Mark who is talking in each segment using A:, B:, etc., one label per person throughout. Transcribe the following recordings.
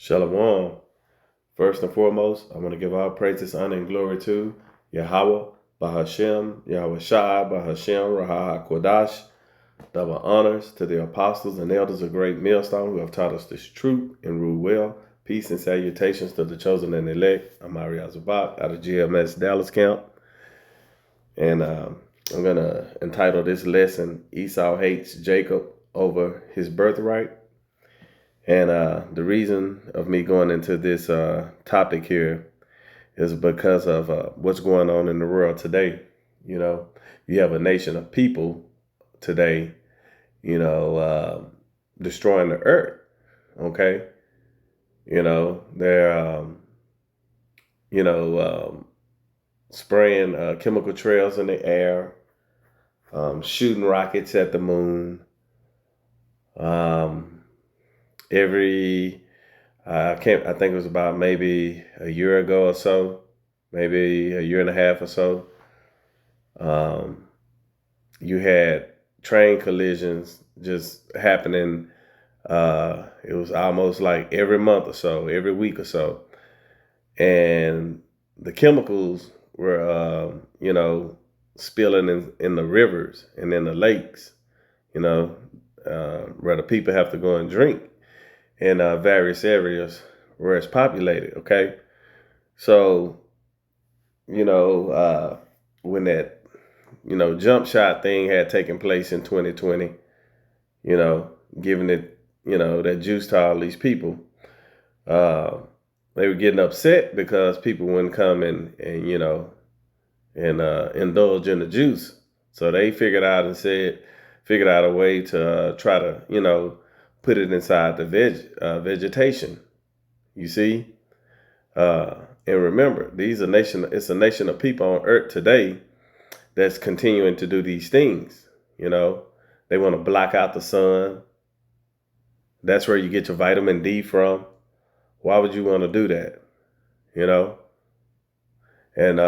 A: Shalom. First and foremost, I want to give all praises, honor, and glory to Yahweh, Bahashem, Yahweh Shai, Bahashem, Raha Kodash. Double honors to the apostles and elders of Great Millstone who have taught us this truth and rule well. Peace and salutations to the chosen and elect. I'm Ari Azabak out of GMS Dallas Camp. And I'm going to entitle this lesson, Esau Hates Jacob Over His Birthright. And the reason of me going into this topic here is because of what's going on in the world today. You know, you have a nation of people today, destroying the earth. Okay. They're, spraying chemical trails in the air, shooting rockets at the moon. I think it was about maybe a year ago or so, maybe a year and a half or so. You had train collisions just happening. It was almost like every month or so, every week or so. And the chemicals were, spilling in the rivers and in the lakes, where the people have to go and drink in various areas where it's populated. Okay. So, when that, jump shot thing had taken place in 2020, giving it, that juice to all these people, they were getting upset because people wouldn't come and indulge in the juice. So they figured out a way to try to, put it inside the vegetation. You see? And remember, it's a nation of people on earth today that's continuing to do these things. They want to block out the sun. That's where you get your vitamin D from. Why would you want to do that? And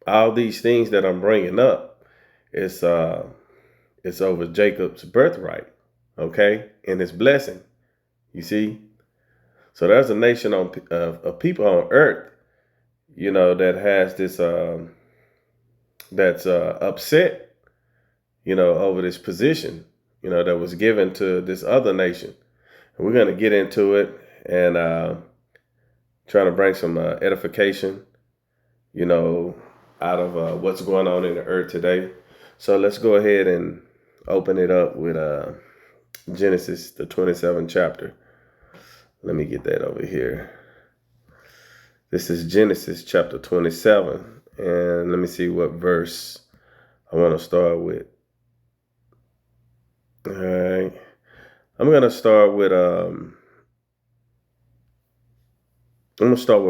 A: all these things that I'm bringing up, it's over Jacob's birthright. Okay, and his blessing. You see, so there's a nation of people on earth, that has this that's upset, over this position, that was given to this other nation. And we're going to get into it and trying to bring some edification, out of what's going on in the earth today. So let's go ahead and open it up with Genesis, the 27th chapter. Let me get that over here. This is Genesis chapter 27. And let me see what verse I want to start with. All right. I'm going to start with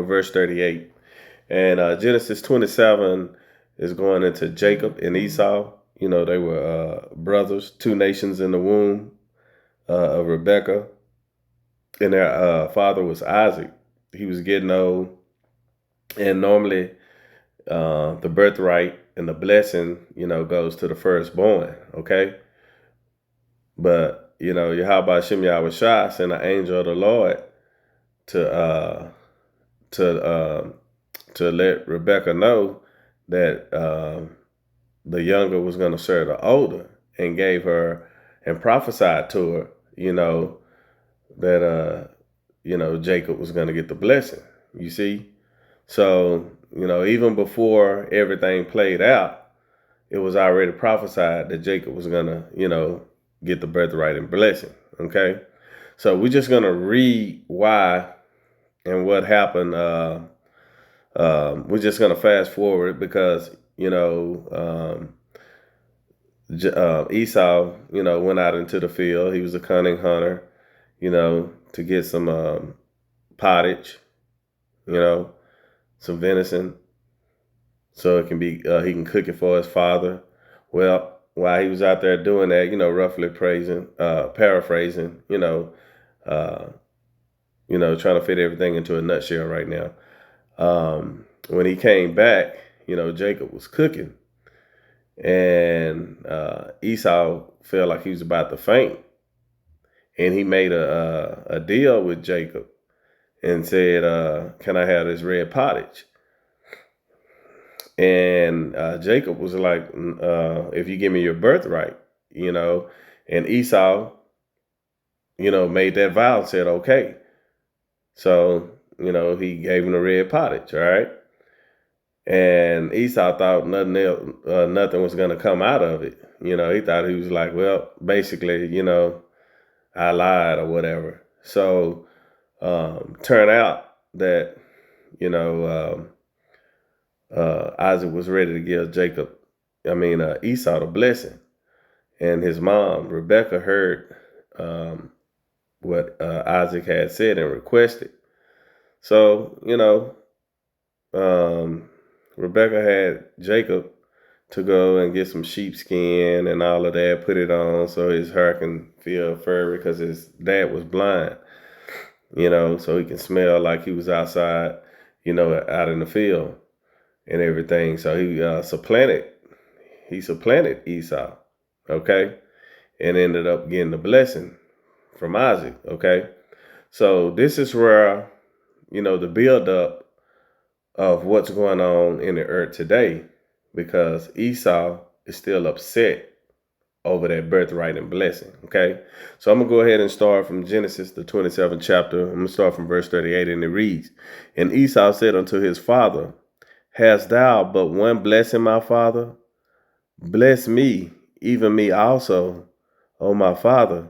A: verse 38. And Genesis 27 is going into Jacob and Esau. They were brothers, two nations in the womb of Rebekah, and their father was Isaac. He was getting old, and normally the birthright and the blessing, goes to the firstborn. Okay, but Yahweh Shem Yahweh Shai sent an angel of the Lord to let Rebekah know that the younger was going to serve the older, and gave her and prophesied to her, that, Jacob was going to get the blessing, you see? So, even before everything played out, it was already prophesied that Jacob was going to, get the birthright and blessing. Okay. So we're just going to read why and what happened. We're just going to fast forward because, Esau, went out into the field. He was a cunning hunter, to get some pottage, some venison, so it can be he can cook it for his father. Well, while he was out there doing that, roughly paraphrasing, trying to fit everything into a nutshell right now. When he came back, Jacob was cooking. And Esau felt like he was about to faint. and he made a deal with Jacob and said, "Can I have this red pottage?" And Jacob was like, "If you give me your birthright, you know." And Esau, made that vow and said, "Okay." So he gave him the red pottage, all right. And Esau thought nothing was going to come out of it. He thought he was like, well, basically, I lied or whatever. So turned out that, you know, Isaac was ready to give Esau the blessing. And his mom, Rebecca, heard what Isaac had said and requested. So, Rebecca had Jacob to go and get some sheepskin and all of that, put it on so his hair can feel furry because his dad was blind, so he can smell like he was outside, out in the field and everything. So he supplanted Esau, okay, and ended up getting the blessing from Isaac, okay. So this is where, the buildup of what's going on in the earth today, because Esau is still upset over that birthright and blessing. Okay. So I'm going to go ahead and start from Genesis, the 27th chapter. I'm going to start from verse 38, and it reads, "And Esau said unto his father, Hast thou but one blessing, my father? Bless me, even me also, O my father.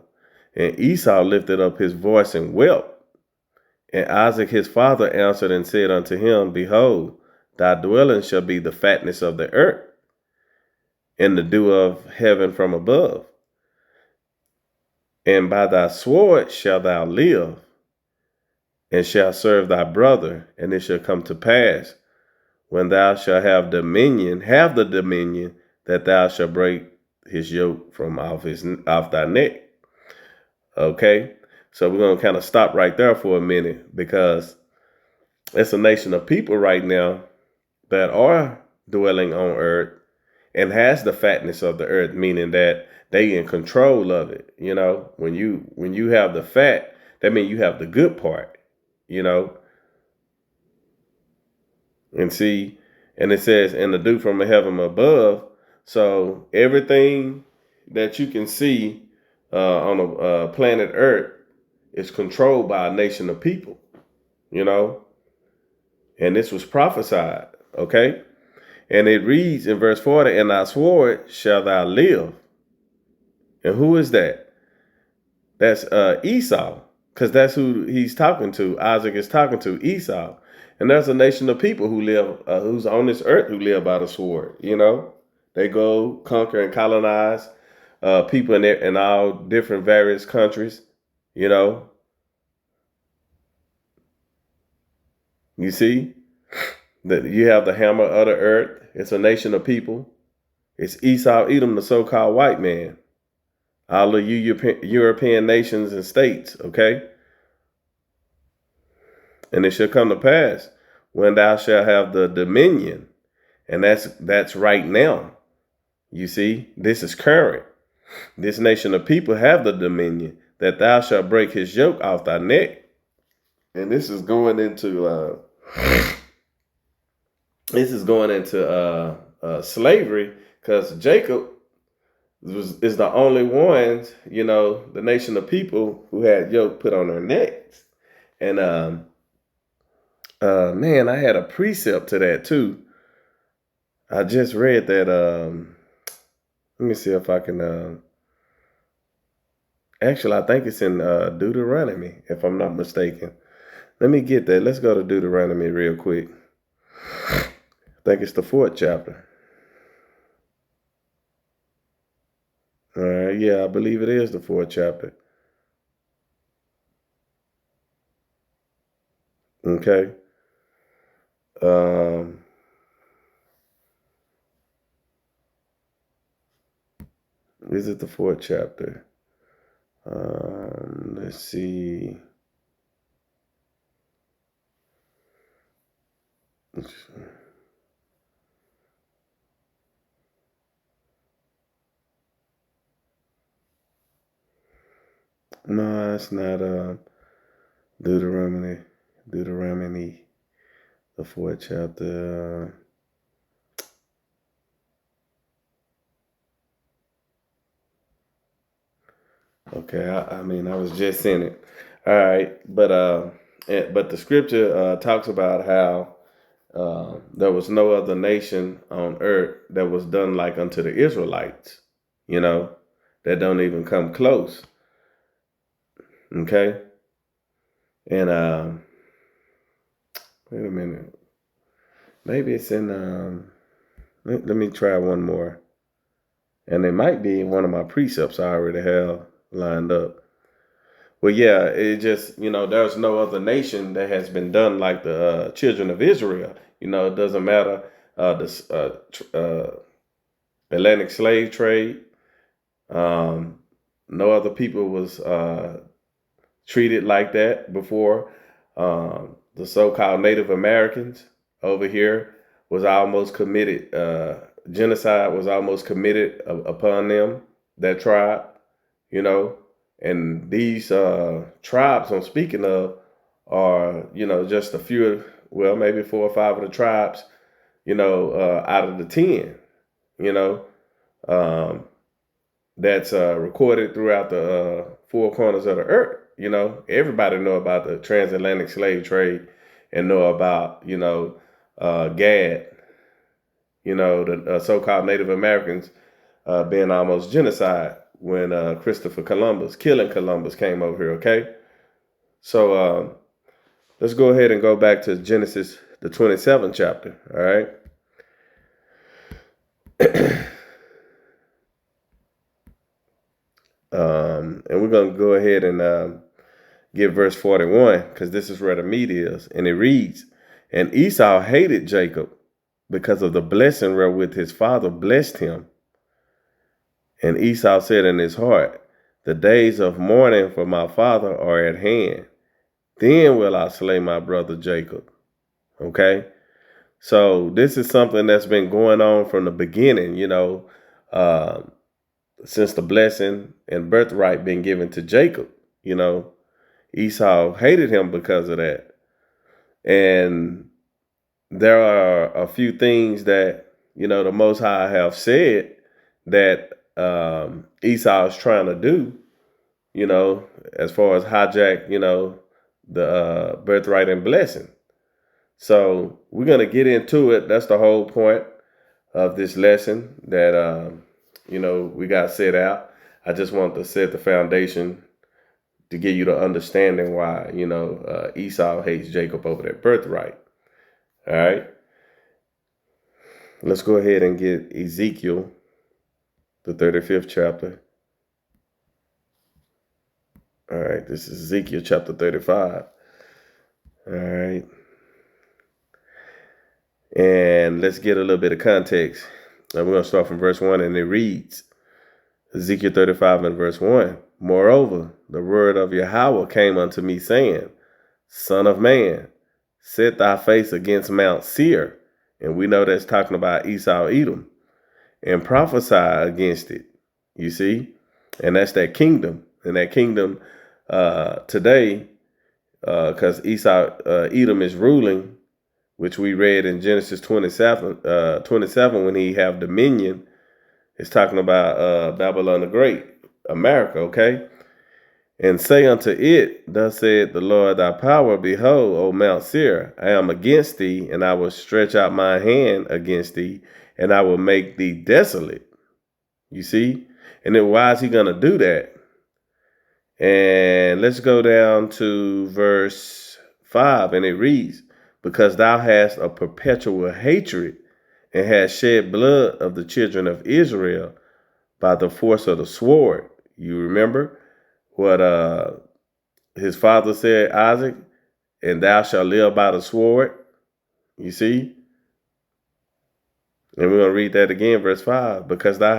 A: And Esau lifted up his voice and wept. And Isaac his father answered and said unto him, Behold, thy dwelling shall be the fatness of the earth, and the dew of heaven from above. And by thy sword shalt thou live, and shalt serve thy brother. And it shall come to pass, when thou shalt have the dominion, that thou shalt break his yoke from off thy neck." Okay, so we're going to kind of stop right there for a minute, because it's a nation of people right now that are dwelling on earth and has the fatness of the earth, meaning that they in control of it. When you have the fat, that means you have the good part, and see, and it says, "And the dew from the heaven above." So everything that you can see on a planet Earth is controlled by a nation of people, and this was prophesied. Okay. And it reads in verse 40, "And thy sword shall thou live." And who is that? That's Esau, because that's who he's talking to. Isaac is talking to Esau. And there's a nation of people who live, who's on this earth, who live by the sword. They go conquer and colonize people in all different various countries. You see that you have the hammer of the earth. It's a nation of people. It's Esau, Edom, the so-called white man. All of you European nations and states, okay? And it shall come to pass, when thou shalt have the dominion, and that's right now. You see, this is current. This nation of people have the dominion, that thou shalt break his yoke off thy neck. And this is going into slavery, because Jacob is the only ones, the nation of people who had yoke put on their necks. And man, I had a precept to that too. I just read that. Let me see if I can. Actually, I think it's in Deuteronomy, if I'm not mistaken. Let me get that. Let's go to Deuteronomy real quick. I think it's the 4th chapter. All right, yeah, I believe it is the 4th chapter. Okay. Is it the 4th chapter? Let's see. No, it's not Deuteronomy. Deuteronomy, the fourth chapter. Okay, I mean, I was just in it. All right, but the scripture talks about how there was no other nation on earth that was done like unto the Israelites. You know, that don't even come close. Okay, and wait a minute, maybe it's in. Let me try one more, and it might be one of my precepts I already have lined up. Well, yeah, it just, there's no other nation that has been done like the children of Israel. It doesn't matter the Atlantic slave trade. Um, no other people was treated like that before. The so-called Native Americans over here was almost committed. Genocide was almost committed upon them, that tribe, you know. And these tribes I'm speaking of are, just a few, well, maybe 4 or 5 of the tribes, out of the 10, you know, um, that's recorded throughout the 4 corners of the earth. Everybody know about the transatlantic slave trade and know about, Gad, the so-called Native Americans being almost genocide when Christopher Columbus, killing Columbus, came over here, okay? So let's go ahead and go back to Genesis, the 27th chapter, all right? And we're going to go ahead and get verse 41, because this is where the meat is. And it reads, "And Esau hated Jacob because of the blessing wherewith his father blessed him. And Esau said in his heart, The days of mourning for my father are at hand. Then will I slay my brother Jacob." Okay? So this is something that's been going on from the beginning, uh, since the blessing and birthright been given to Jacob. Esau hated him because of that. And there are a few things that, the Most High have said that Esau is trying to do, as far as hijack, the birthright and blessing. So we're going to get into it. That's the whole point of this lesson that, we got set out. I just want to set the foundation to give you the understanding why, Esau hates Jacob over that birthright. All right. Let's go ahead and get Ezekiel, the 35th chapter. All right. This is Ezekiel chapter 35. All right. And let's get a little bit of context. And we're going to start from verse 1, and it reads, Ezekiel 35 and verse 1. "Moreover, the word of Yahweh came unto me, saying, Son of man, set thy face against Mount Seir." And we know that's talking about Esau, Edom. "And prophesy against it." You see? And that's that kingdom. And that kingdom today, because Esau, Edom is ruling, which we read in Genesis 27 when he have dominion. It's talking about Babylon the Great, America, okay? "And say unto it, Thus saith the Lord thy power, Behold, O Mount Seir, I am against thee, and I will stretch out my hand against thee, and I will make thee desolate." You see? And then why is he going to do that? And let's go down to verse 5, and it reads, "Because thou hast a perpetual hatred, and hast shed blood of the children of Israel by the force of the sword." You remember what his father said, Isaac, "And thou shalt live by the sword." You see? And we're going to read that again, verse 5. Because thou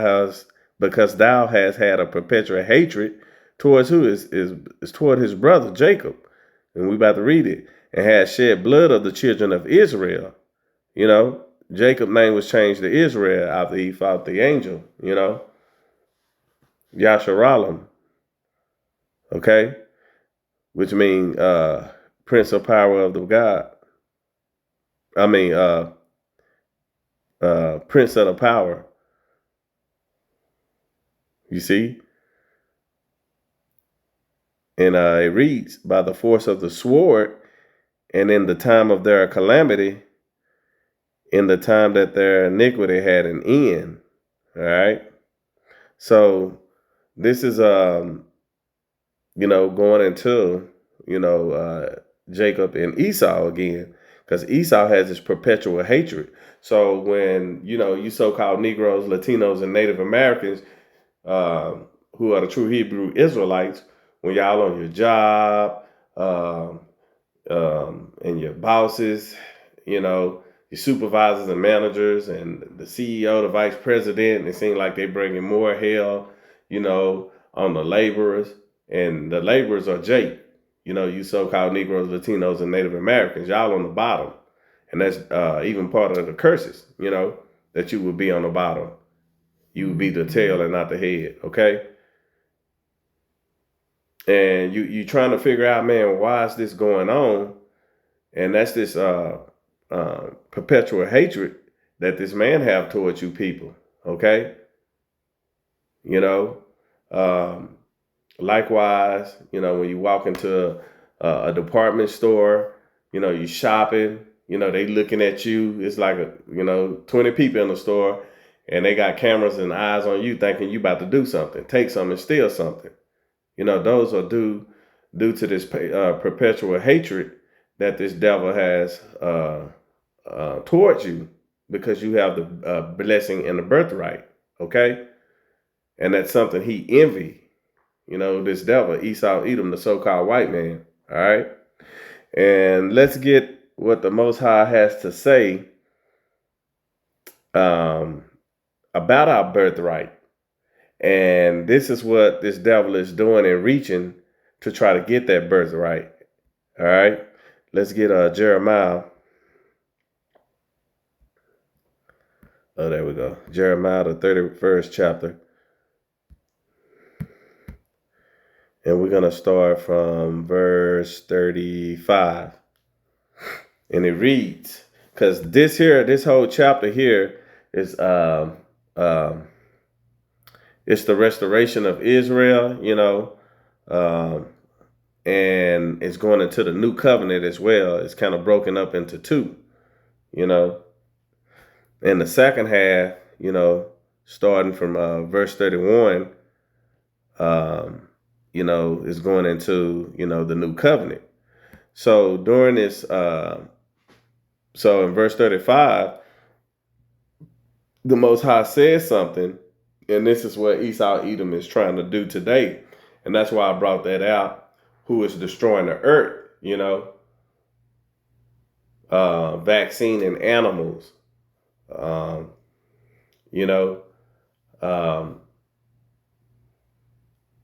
A: hast had a perpetual hatred towards who? Is toward his brother Jacob. And we about to read it. "And has shed blood of the children of Israel." Jacob's name was changed to Israel after he fought the angel, Yasharal. Okay? Which means prince of power of the God. I mean, prince of the power. You see? And it reads, by the force of the sword, and in the time of their calamity, in the time that their iniquity had an end. All right. So this is going into, Jacob and Esau again, because Esau has this perpetual hatred. So when, you so-called Negroes, Latinos, and Native Americans, who are the true Hebrew Israelites, when y'all on your job, and your bosses, your supervisors and managers and the CEO, the vice president, it seems like they bringing more hell, on the laborers. And the laborers are Jake, you so-called Negroes, Latinos, and Native Americans. Y'all on the bottom. And that's even part of the curses, that you would be on the bottom. You would be the tail and not the head, okay? And you trying to figure out, man, why is this going on? And that's this perpetual hatred that this man have towards you people. Okay. You know, um, likewise, when you walk into a department store, you shopping, they looking at you. It's like, 20 people in the store and they got cameras and eyes on you thinking you about to do something, take something, steal something. Those are due to this perpetual hatred that this devil has towards you, because you have the blessing and the birthright. Okay. And that's something he envy. This devil, Esau, Edom, the so-called white man. All right. And let's get what the Most High has to say about our birthright. And this is what this devil is doing and reaching to try to get that birthright. All right. Let's get Jeremiah. Oh, there we go. Jeremiah, the 31st chapter. And we're going to start from verse 35. And it reads, because this whole chapter here is it's the restoration of Israel, and it's going into the new covenant as well. It's kind of broken up into two, And the second half, starting from verse 31, is going into, the new covenant. So during this, so in verse 35, the Most High says something, and this is what Esau Edom is trying to do today. And that's why I brought that out, who is destroying the earth, vaccine animals,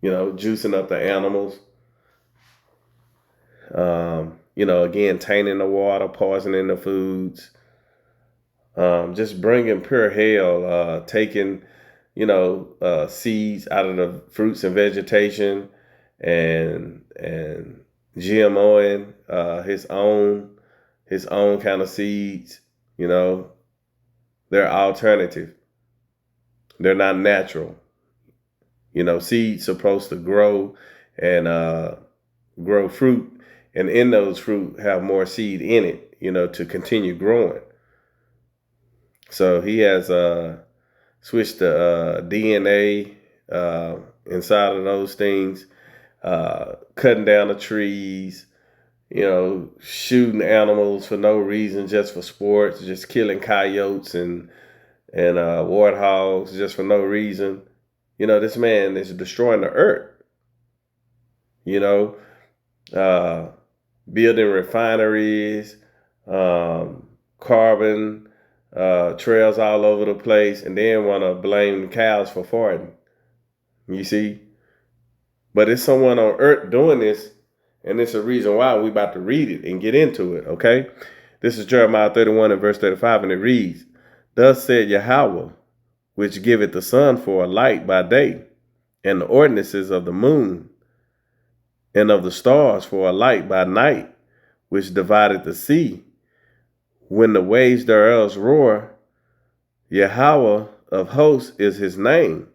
A: juicing up the animals, again, tainting the water, poisoning the foods, just bringing pure hell, taking, seeds out of the fruits and vegetation, and GMOing his own kind of seeds. They're alternative. They're not natural. Seeds supposed to grow and grow fruit, and in those fruit have more seed in it, to continue growing. So he has switched the DNA inside of those things, cutting down the trees, shooting animals for no reason, just for sports, just killing coyotes and warthogs just for no reason. This man is destroying the earth. Building refineries, carbon trails all over the place, and then want to blame cows for farting. You see? But it's someone on earth doing this, and it's a reason why. We about to read it and get into it, okay? This is Jeremiah 31 and verse 35, and it reads, thus said Yahweh, which giveth the sun for a light by day, and the ordinances of the moon, and of the stars for a light by night, which divided the sea, when the waves thereof roar. Yahweh of hosts is his name.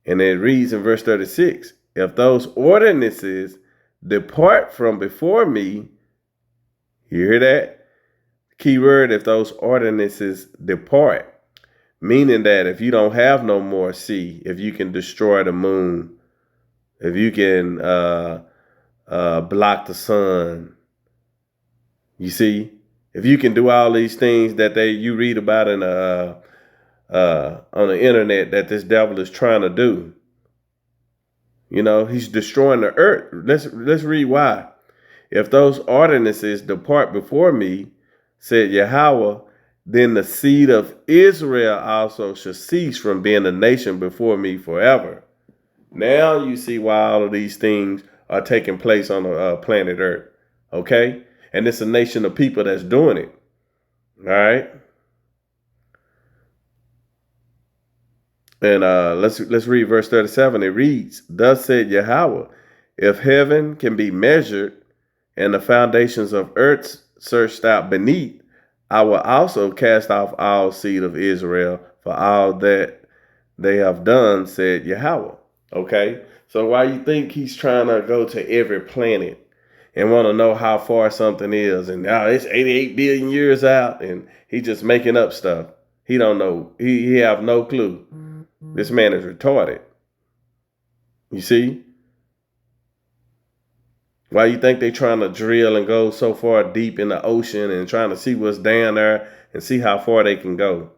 A: And it reads in verse 36, if those ordinances depart from before me, you hear that? Key word, if those ordinances depart, meaning that if you don't have no more sea, if you can destroy the moon, if you can block the sun, you see, if you can do all these things that you read about in on the internet that this devil is trying to do, you know, he's destroying the earth. Let's read why. If those ordinances depart before me, said Yahweh, then the seed of Israel also shall cease from being a nation before me forever. Now you see why all of these things are taking place on the planet Earth. Okay? And it's a nation of people that's doing it. All right? And let's read verse 37. It reads, thus said Yahweh, if heaven can be measured and the foundations of earth searched out beneath, I will also cast off all seed of Israel for all that they have done, said Yahweh. Okay, so why you think he's trying to go to every planet and want to know how far something is, and now it's 88 billion years out, and he's just making up stuff. He don't know. He have no clue. This man is retarded. You see? Why you think they trying to drill and go so far deep in the ocean and trying to see what's down there and see how far they can go?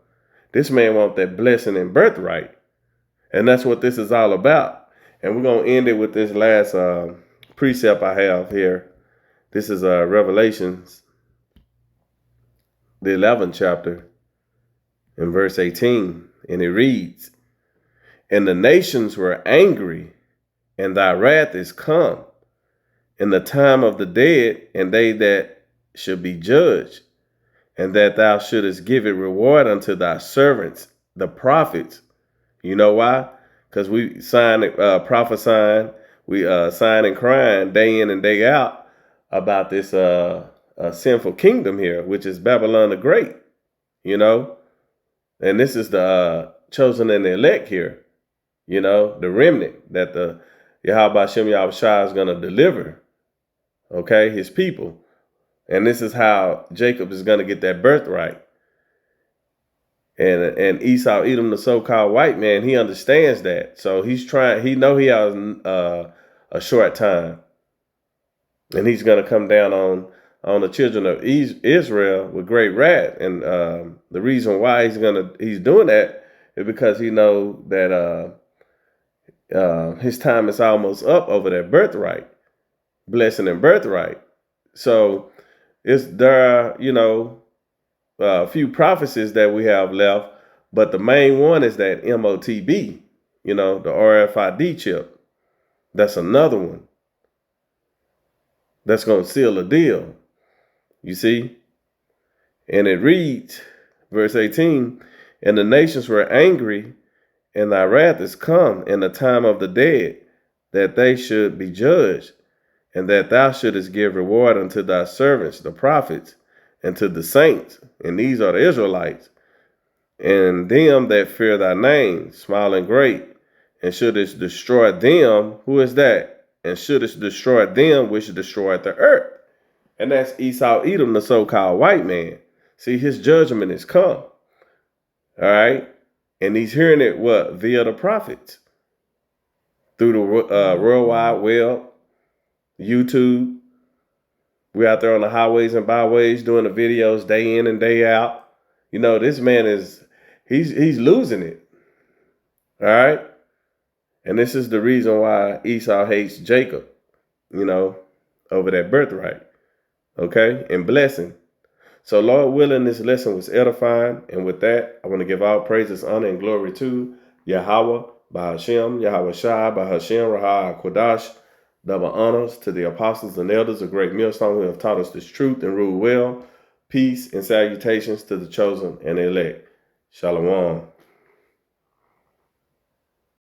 A: This man wants that blessing and birthright. And that's what this is all about. And we're going to end it with this last precept I have here. This is Revelations, the 11th chapter, in verse 18. And it reads, and the nations were angry, and thy wrath is come, in the time of the dead, and they that should be judged, and that thou shouldest give it reward unto thy servants, the prophets. You know why? Because we prophesying, we sign and crying day in and day out about this sinful kingdom here, which is Babylon the Great, you know? And this is the chosen and the elect here, you know, the remnant that the Yahweh Shem Yahushua is going to deliver. Okay, his people. And this is how Jacob is going to get that birthright. And Esau, Edom, the so-called white man, he understands that. So he's trying, he know he has a short time. And he's going to come down on the children of Israel with great wrath. And the reason why he's doing that is because he knows that his time is almost up over that birthright. Blessing and birthright. So there are, you know, a few prophecies that we have left, but the main one is that MOTB, you know, the RFID chip. That's another one that's going to seal the deal. You see? And it reads, verse 18, and the nations were angry, and thy wrath is come in the time of the dead, that they should be judged, and that thou shouldest give reward unto thy servants, the prophets, and to the saints, and these are the Israelites, and them that fear thy name, small and great, and shouldest destroy them. Who is that? And shouldest destroy them which destroyed the earth. And that's Esau, Edom, the so-called white man. See, his judgment is come. All right? And he's hearing it, what? Via the prophets. Through the World Wide Web, YouTube. We're out there on the highways and byways doing the videos day in and day out. You know, this man he's losing it. All right? And this is the reason why Esau hates Jacob, you know, over that birthright. Okay? And blessing. So, Lord willing, this lesson was edifying. And with that, I want to give all praises, honor, and glory to Yahweh, Bahashem, Yahweh Shai, Bahashem, Raha Quadash. Double honors to the apostles and elders of Great Millstone who have taught us this truth and ruled well. Peace and salutations to the chosen and elect. Shalom.